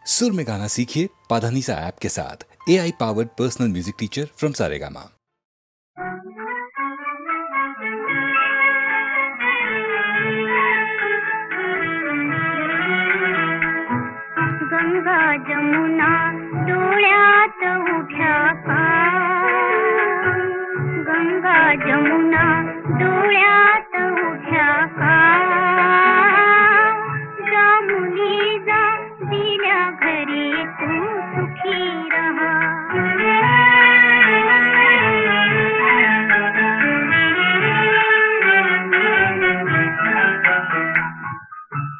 सुर में गाना सीखिए पाधानीसा ऐप के साथ। AI powered personal music teacher from Saregama. Ganga Jamuna डोळ्यात उठ्या का, गंगा जमुना डोळ्यात उठ्या का, जा मुली जा दिल्या घरी तू सुखी रहा।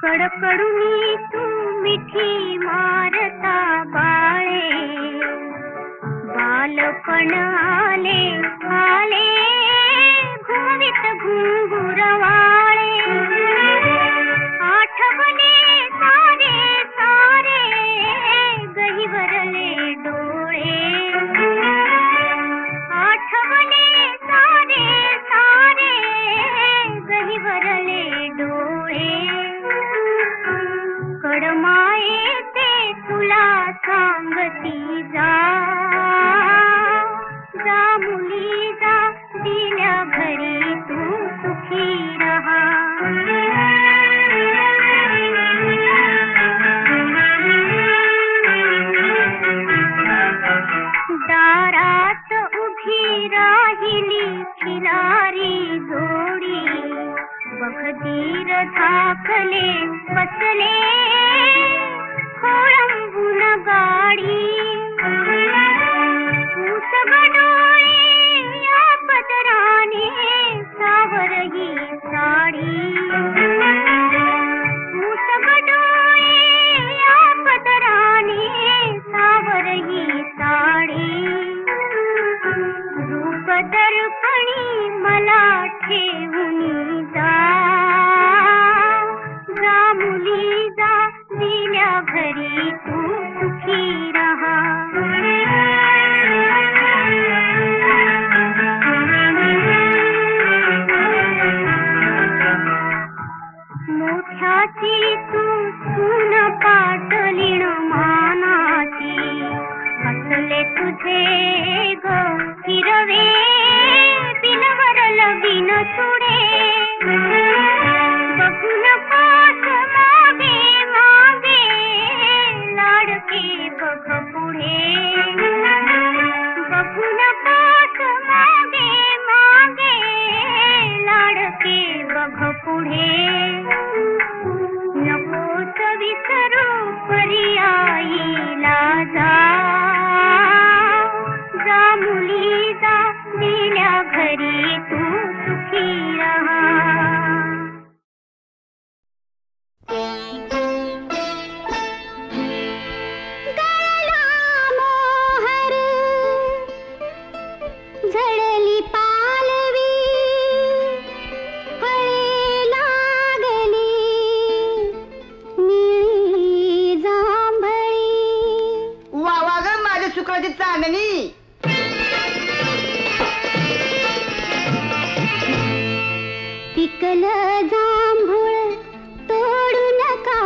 कडकडुनी तू मिठी मारता बाळे, बालपण आले आले घुमवीत घुंगुरवाळे, आठवले सारे सारे गहिवरले डोळे, आठवले सारे सारे गहिवरले डोळे, कडमाये ते तुला सांगती जा, जा मुली जा दिल्या घरी तू सुखी रहा। दारात उभी राहिली खिलारी जोडी, बखदीर धाकले बसले खोळंबून गाडी, उसगडोळे या पदराने सावरही साडी, उसगडोळे या पदराने सावरही साडी, रूप दर्पणी मला ठेवून जा, जा मुली जा दिल्या घरी तू सुखी रहा। मोठ्याची तू सून पाटलीण मानाची, असले तुझे ग हिरवे बिनवर लगिन तुडे, बघून पास मागे मागे लाडके बघ पुढे, बघून पास मागे मागे लाडके बघ पुढे, नकोस विसरू पर्यायीला जा, जा मुली जा दिल्या घरी तू सुखी रहा। गळला मोहर झडली पालवी, फळे लागली निळी जांभळी, वा वा ग माझ्या शुक्राची चांदणी, पिकलं जांभूळ तोडू नका,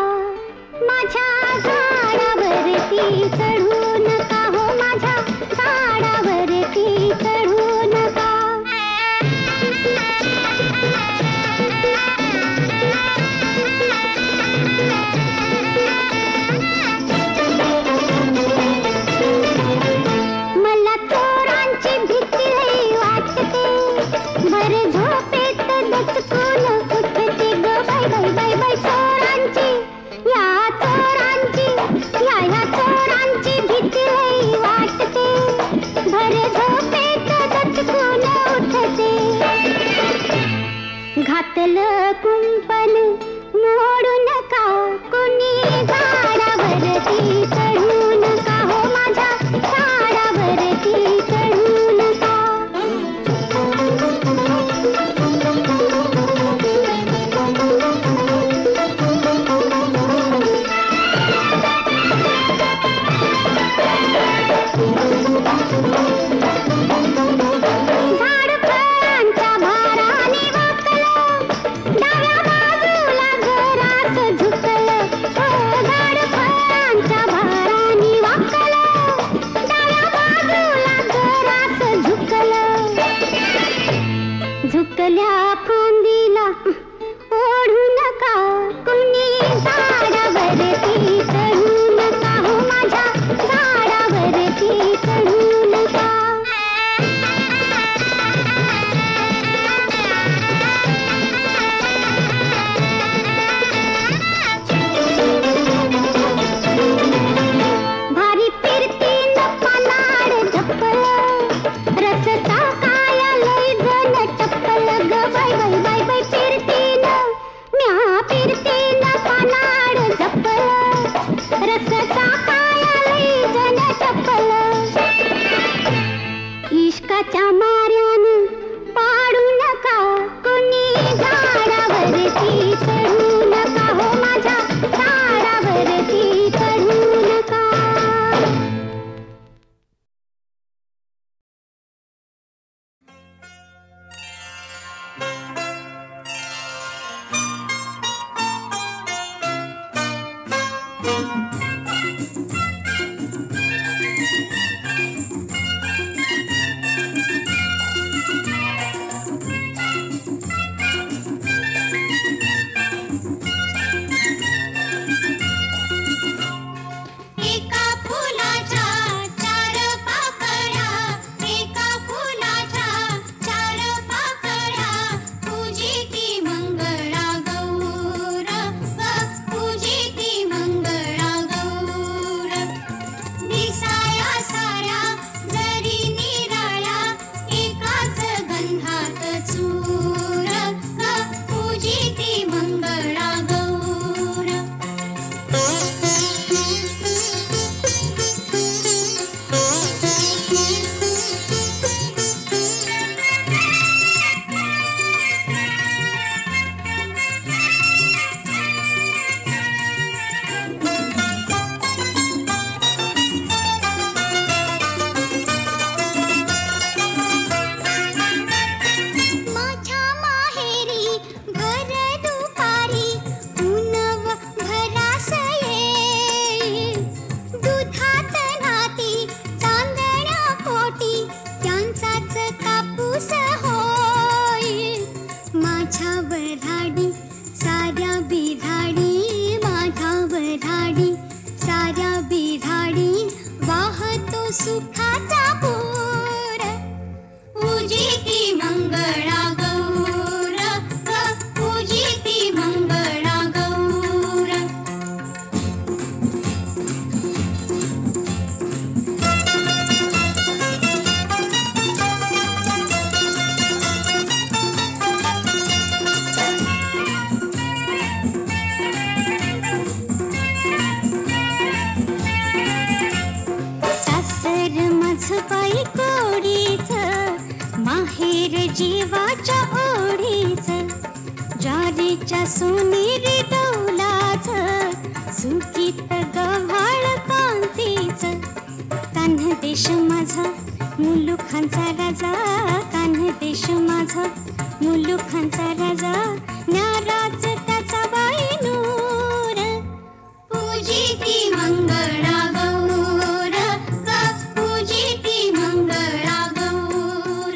माझ्या झाडावरती चढू नका, हो माझ्या झाडावरती चढू नका। मला चोरांची भीती लई वाटते, भर झोपेत दचकून उठते, इश्काच्या मार्यानं पाडू नका कोणी झाडावरती चढू नका हो माझ्या झाडावरती चढू नका. सुखाचा पूर उजिती मंगळा गौर उजिती मंगळा गौर. पायी कोडीच माहेर जीवाच्या ओढीच ज्वारीच्या सोनेरी डौलाच सुकीत गव्हाळ कांतीच. कान्ह देश माझा मुलुखांचा राजा, कान्ह देश माझा मुलुखांचा राजा, नाराज त्याचा बाई नूर पूजिती मंगळा गौर पूजिती मंगळा गौर.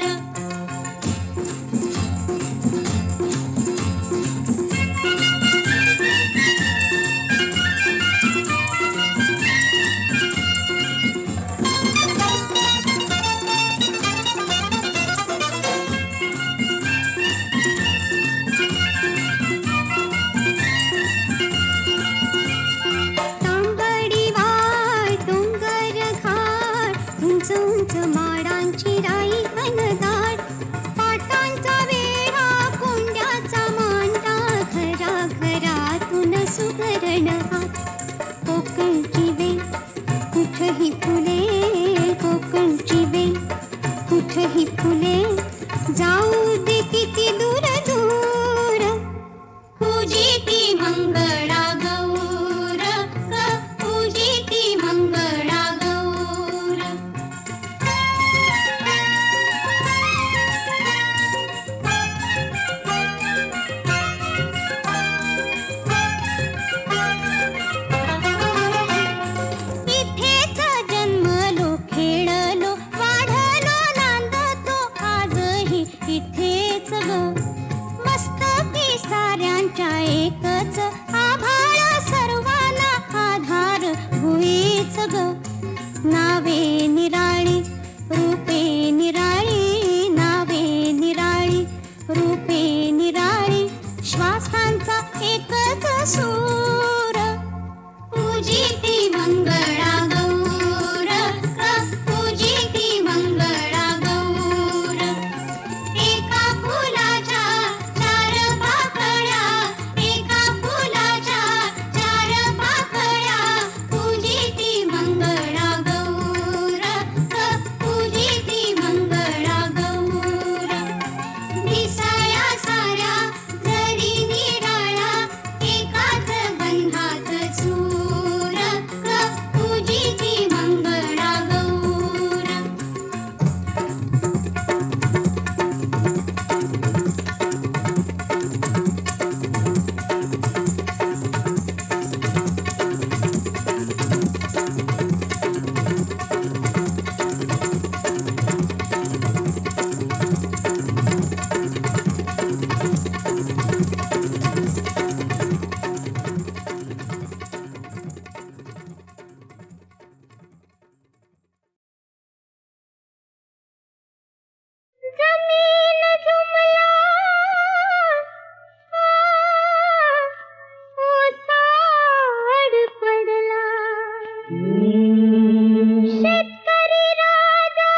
शेतकरी राजा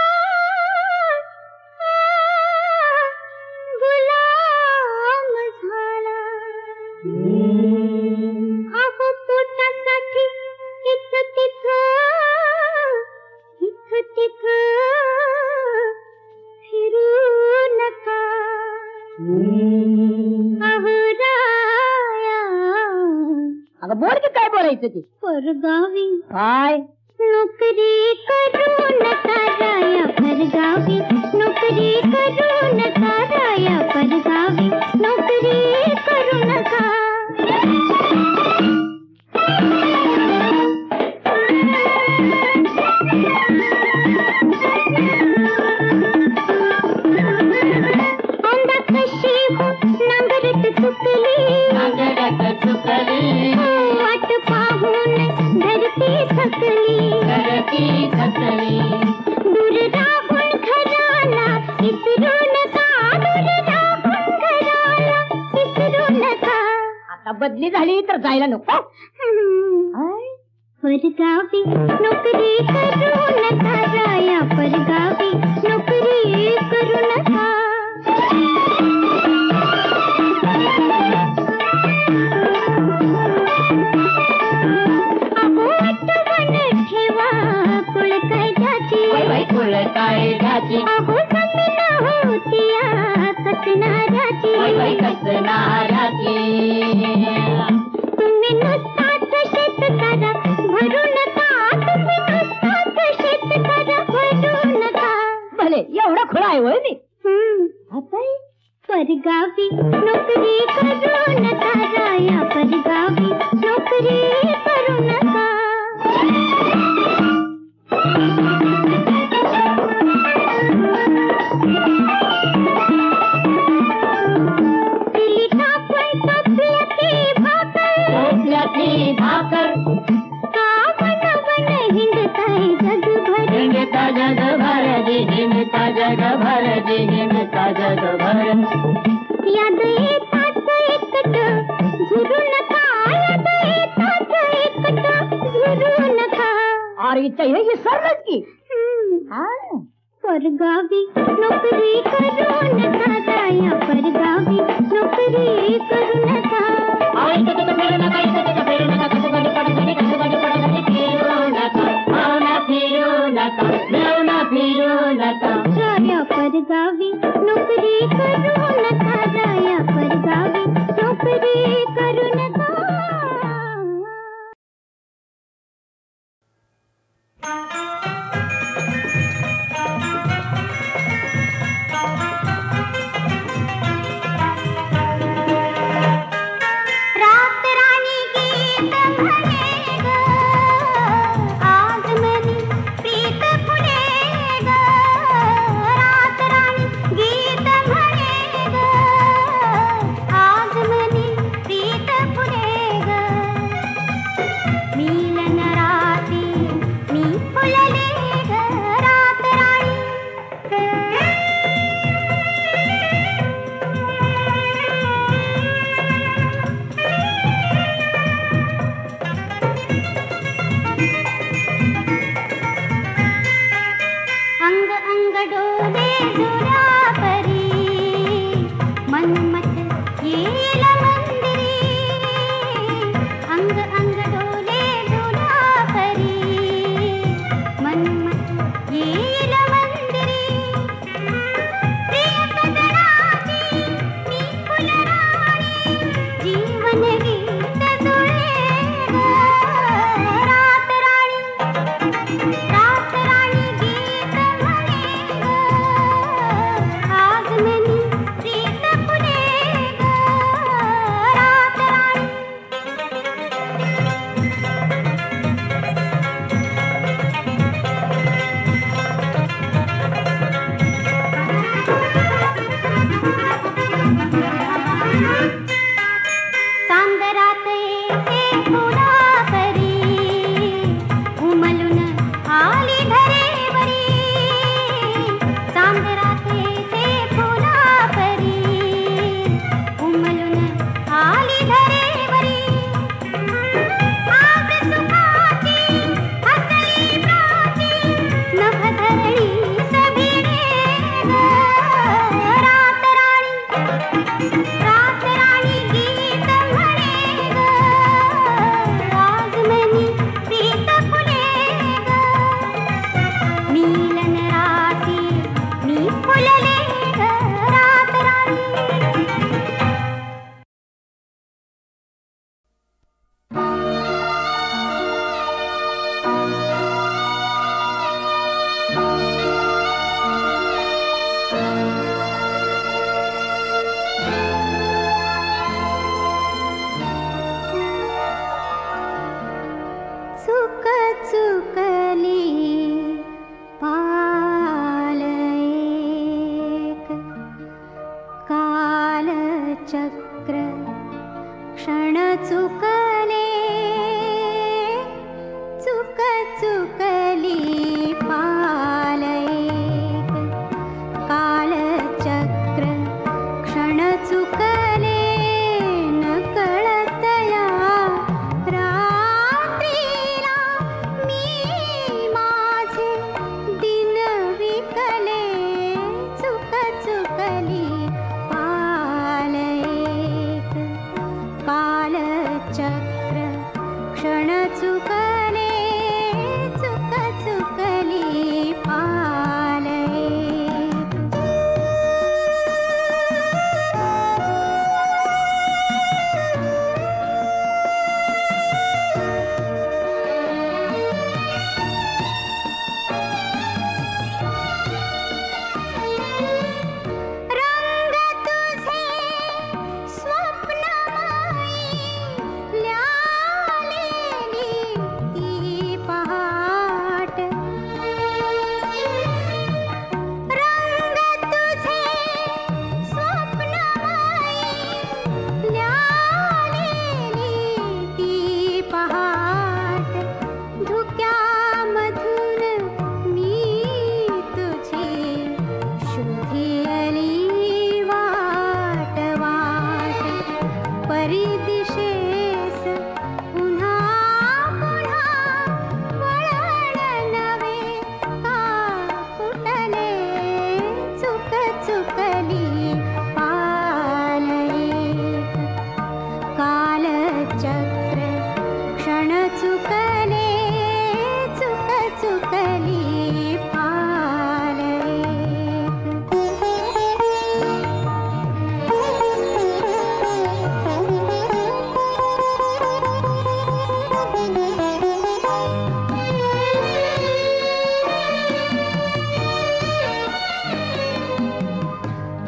गुलाम झाला. अहो पोटासाठी इथं तिथं फिरू नका. अहो राया. अगं बोल की काय बोलायचं ते. परगावी काय नोकरी करू नका राया. परगावी नोकरी करू नका राया. परगावी नोकरी करू नका. औंधा कशी हो नांगरट चुकली. वाट पाहून धरती थकली. दूर राहून घराला विसरू नका. दूर राहून घराला विसरू नका. आता बदली झाली तर जायला नको. परगावी नोकरी करू नका राया. परगावी नोकरी करू नका. अहो आठवण ठेवा कुळ कायद्याची. अहो जमीन होती कसणाऱ्याची. तुम्ही नुसताच शेतकरा भरू नका. तुम्ही नुसताच शेतकरा भरू नका. भले एवढा खुळा आहे होय मी. परगावी नोकरी करू नका राया. परगावी नोकरी करू नका. दिली टाकून टोपल्याची भाकर. का वनवन हिंडताय जगभर. याद येतात एकट झुरू नका. याद येतात एकट झुरू नका. अरे ही सरच की. परगावी नोकरी करू नका राया. परगावी नोकरी करू नका. राया परगावी नोकरी करू नका. राया परगावी नोकरी करू नका. रात रानी की चुकली पाल एक, कालचक्र क्षण चुकले, चुकली पाल एक, कालचक्र क्षण चुकले, न कळतया रात्रीला मी माझे दिन विकले, चुकली पाल एक, कालचक्र क्षण चुकले, चुकली पाल एक. रंग तुझे स्वप्नमयी ल्यालेली ती पहाट, रंग तुझे स्वप्नमयी ल्यालेली ती पहाट, धुक्यामधून मी तुझी शोधिली वाट वाट, परिदिशेस पुन्हा पुन्हा वळण नवे का फुटले, चुकली पाल एक, कालचक्र क्षण चुकले, चुकली पाल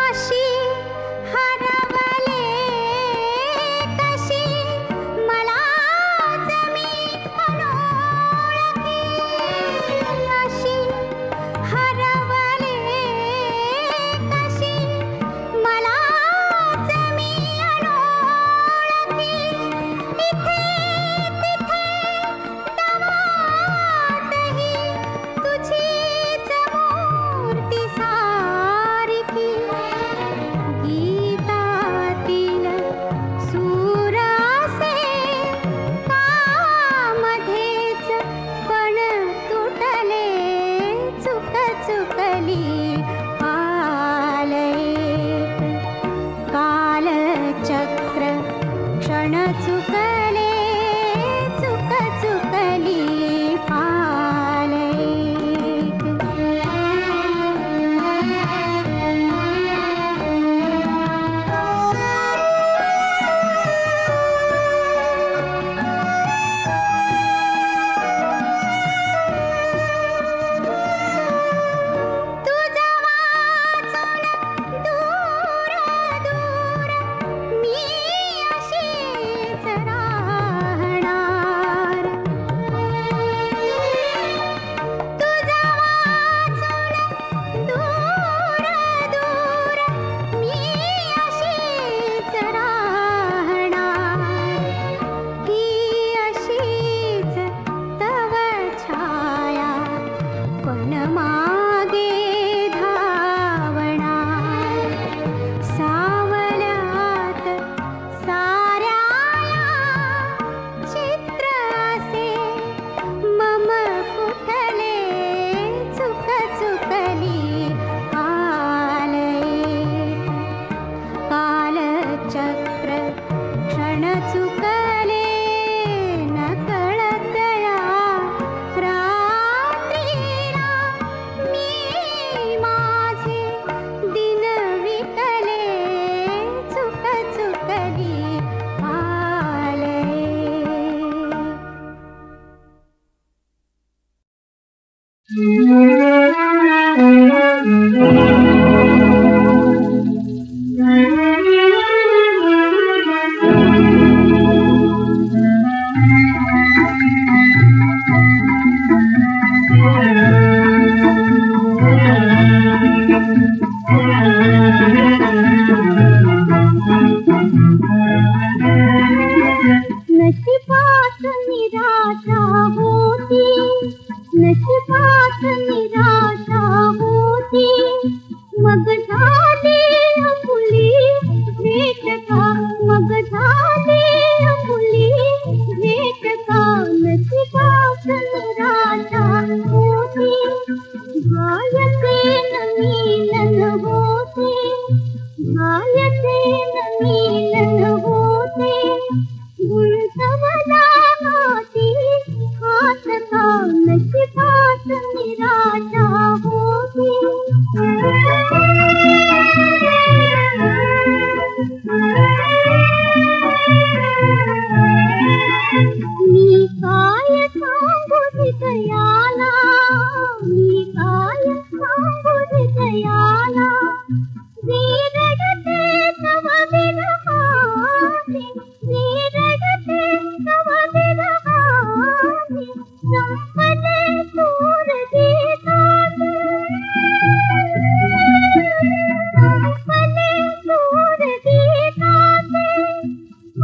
अशी हरवले कशी मलाच मी अनोळखी, अशी हरवले कशी मलाच मी अनोळखी, इथे तिथे दवातही तुझीच मूर्ती सारखी, गीतातील सूर असे कामध्येच पण तुटले, चुकली पाल एक, कालचक्र क्षण चुकले, चुकली पाल एक. तुझं वाचून दूर दूर मी अशीच राहणार, तुझं वाचून दूर दूर मी अशीच राहणार, ही अशीच तव छाया पण मागे धावणार, सावल्यात साऱ्या चित्र असे मम कुठले, चुकली पाल एक, कालचक्र क्षण चुकले, न कळतया रात्रीला मी माझे दिन विकले, चुकली पाल एक. नशिबात निराशा होती मग झाली फुली भेट का मग झाली फुली भेट का नशिबात निराशा होती भायते न मिलन होते भायते न मिलन होते गुणसवला हाती हात का नशिबात निराशा होती मी काय सांगू हृदयाला मी काय सांगू हृदयाला रडते तव विरहाने रडते तव विरहाने संपले सूर गीताचे संपले सूर गीताचे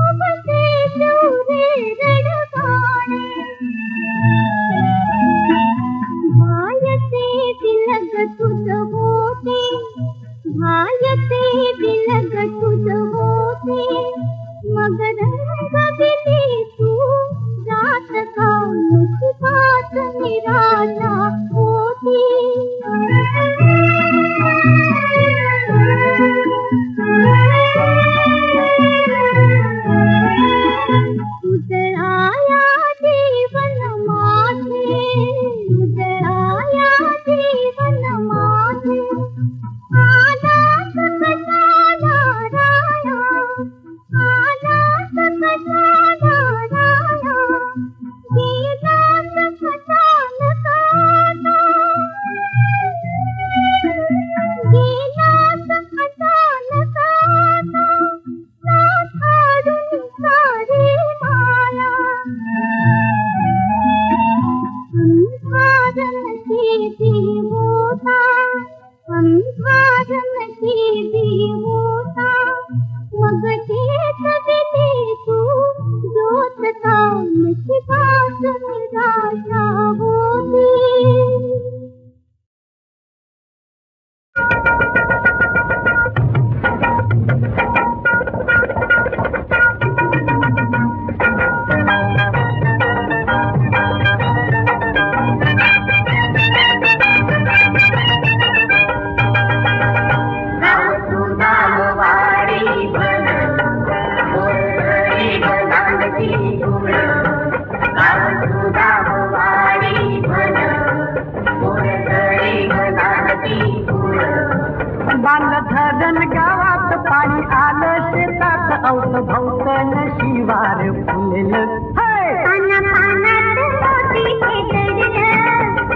उबते शिवरे रडगाणे भायते बिलग तुझ होते भायते बिलग तुझ होते मग रंग बिली तू जात का नशिबात निराशा होती उजळाया जीवन माझे उजळाया जीवन माझे आला सकटाला राया आला सकटाला राया गेला सकटाला काटा गेला सकटाला काटा साठाडून सारी माया अंधारन केली होता अंधारन केली होता मग तेच दिली तू ज्योत का नशिबात निराशा होती धरण गावात पाणी आलं शेतात औत भौतन शिवार फुललं पाना पानात मोती भेटलं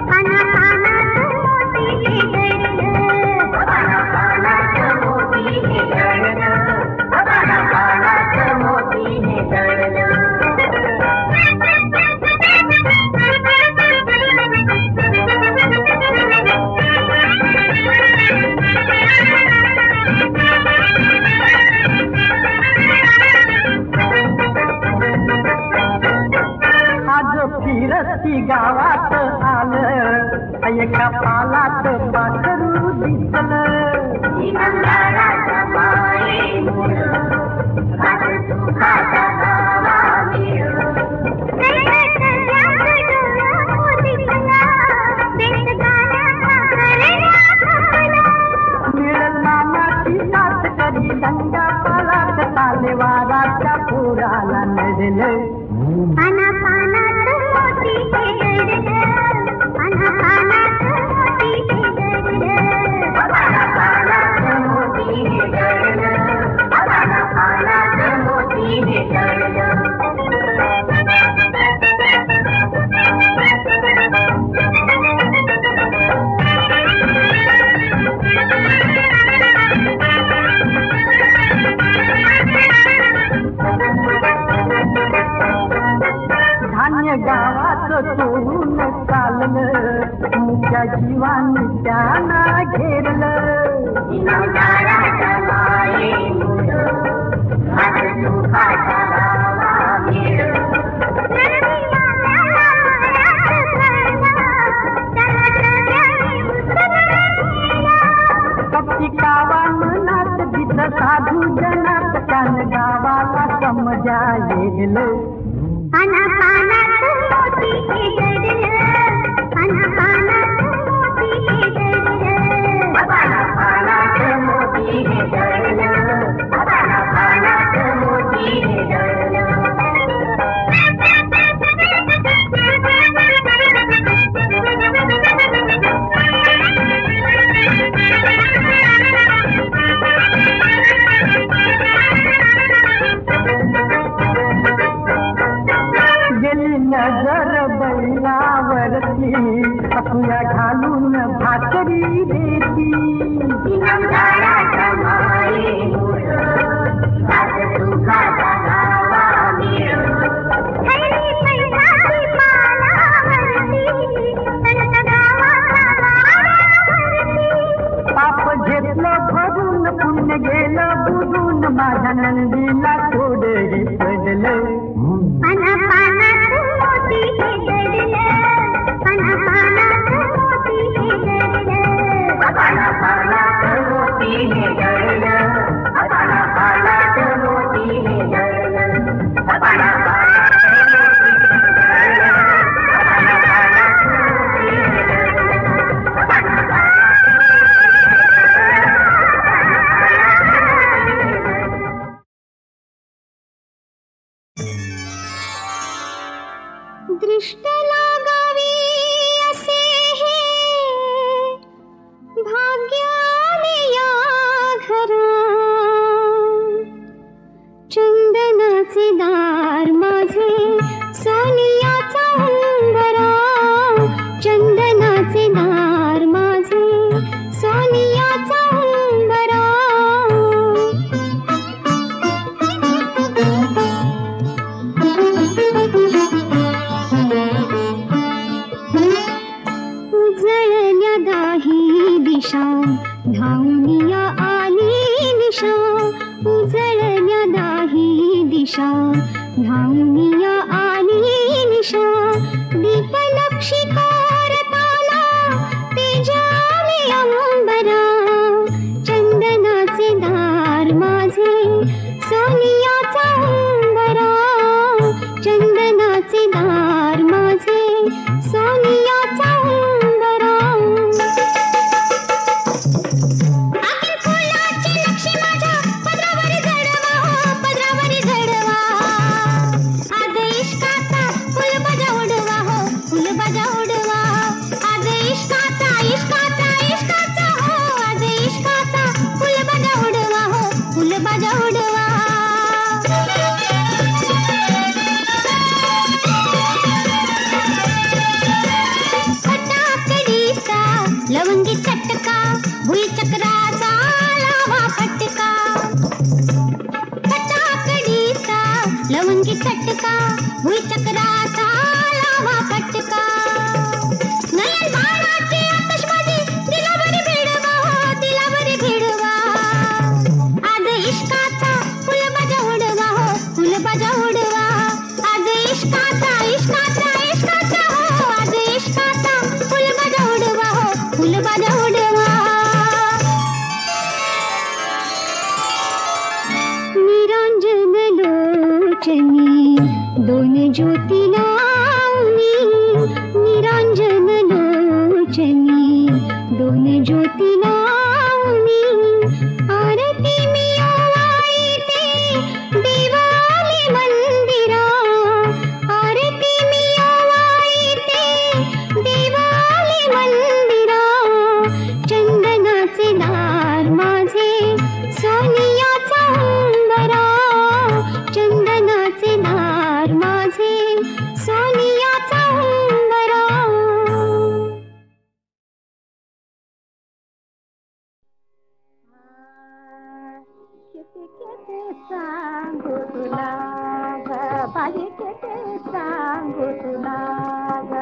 पाना पानात मोती भेटलं पाना पानात मोती भेटलं पाना पानात मोती भेटलं फिरस्ती गावात आलं एका पालात पाखरू दिसलं मिळल मामाची साथ करी दंगा पालात तालेवाराच्या पोराला नडलं पाना पानात मोती भेटलं पाना पानात मोती भेटलं पाना पानात मोती भेटलं पाना पानात मोती भेटलं धान्य गावात चोरून चाललं मुख्या जीवानी त्यांना घेरलं भेदलं पाना पानात मोती हे दडलं, पाना पानात मोती हे दडलं, पाना पानात मोती हे दडलं, पाना पानात मोती हे दडलं. गेली नजर बैलावरती अपुया घालून भाकरी देती. पाप घेतलं भरून पुण्य गेलं बुजून माझ्या नंदीला थोडंही पडलं. पाना पानात मोती हे दडलं, पाना पानात मोती हे दडलं, पाना पानात मोती हे दडलं, पाना पानात मोती हे दडलं, पाना पानात मोती हे दडलं, पाना पानात मोती हे दडलं, पाना पानात दृष्ट लागावी असे हे भाग्याने या घरा, चंदनाचे दार माझे सोनियाचा उंबरा, चंदनाचे दार माझे सोनियाचा उंबरा. उजळल्या दाही दिशा धावूनिया आली निशा, उजळल्या दाही दिशा धावूनिया आली निशा, दीपलक्षी कोरताना तेजाने अंबरा, चंदनाचे दार माझे सोनियाचा उंबरा, चंदनाचे दार माझे सोनियाचा उंबरा. आखीर फुलाची नक्षी माझ्या पदरावरी जडवा, पदरावरी जडवा, आज इश्काचा फुलबाजा उडवा हो, फुलबाजा उडवा, आज इश्काचा इश्काचा इश्काचा हो, आज इश्काचा फुलबाजा उडवा हो, फुलबाजा उडवा. फटाकडीचा लवंगी चटका, भुईचक्राचा लावा फटका, फटाकडीचा लवंगी चटका, भुईचक्राचा लावा फटका, नयन बाणाची आतषबाजी दिलावरी भिडवा हो, दिलावरी भिडवा, आज इश्काचा फुलबाजा उडवा हो, फुलबाजा उडवा, आज इश्काचा इश्काचा इश्काचा हो, आज इश्काचा फुलबाजा उडवा हो, फुलबाजा उडवा. निरांजन लोचनी दोन ज्योती लावणी, निरांजन लोचनी दोन ज्योती लावणी, आरती मी ओवाळीते देवाली मंदिरा, आरती मी ओवाळीते देवाली मंदिरा, चंदनाचे दार माझे सोनियाचा उंबरा, चंदनाचे दार माझे सोनियाचा उंबरा. किती किती सांगू तुला ग बाई, किती सांगू तुला ग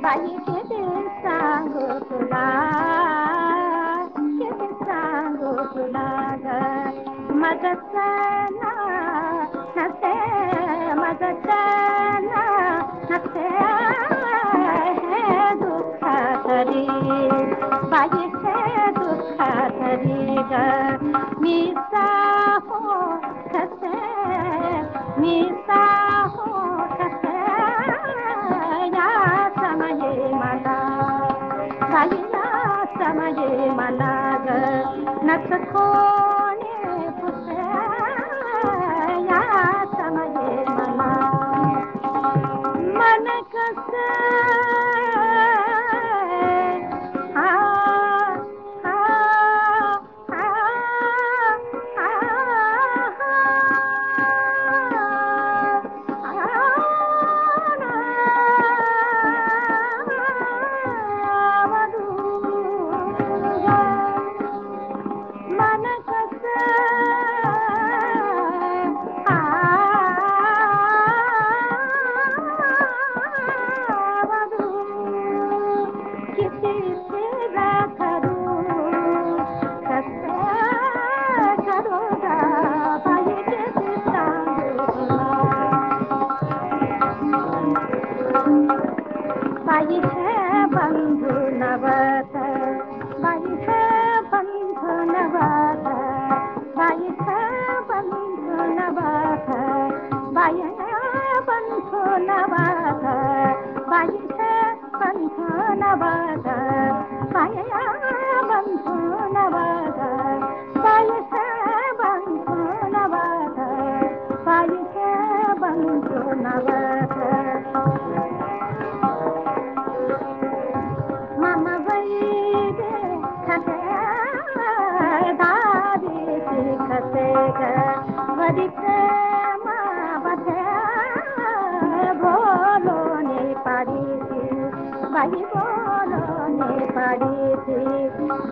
बाई, किती सांगू तुला, किती सांगू तुला ग. माझं चना नसे, माझं चना नसे हे दुःख तरी बाई, हे दुःख तरी ग. मी साहो बन्छु नवाद बाइस बन्छु नवाद पाया बन्छु नवाद बाइस बन्छु नवाद बाइस बन्छु नवाद मामा बैदे खते दादी खते गरी प्रेमा बथे बोलो ने पाड़ी थी भाई बोलो ने पाड़ी थी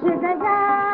हृदय